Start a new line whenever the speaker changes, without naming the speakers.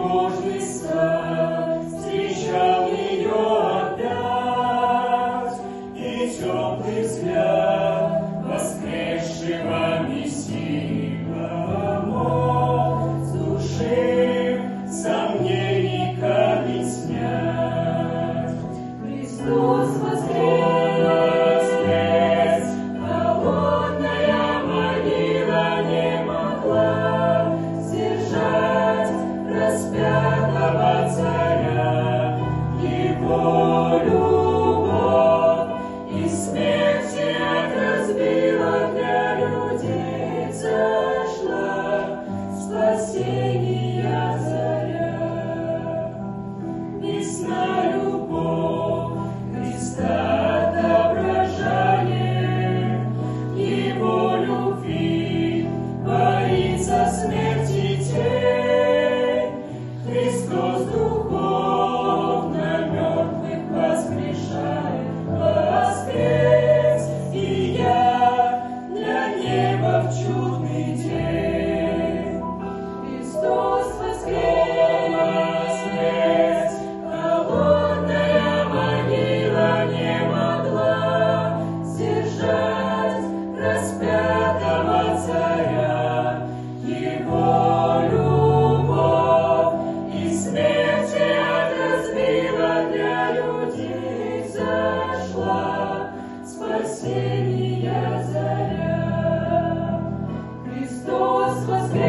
тревожный сад встречал ее опять, и теплый взгляд воскресшего Мессии помог с души сомнений камень снять. Христос воскрес, холодная могила не могла сдержать распятого царя. Его любовь и смерти разбила для людей, зашла спасения заря. Весна любовь Христа отображает, Его любви боится смерти тень. Христос духовно мертвых воскрешает, воскрес, и я для неба в чудный день. Христос воскрес, холодная могила не могла сдержать распятого царя. Его любовь и смерти разбила для людей, зашла спасения заря. Христос воскрес.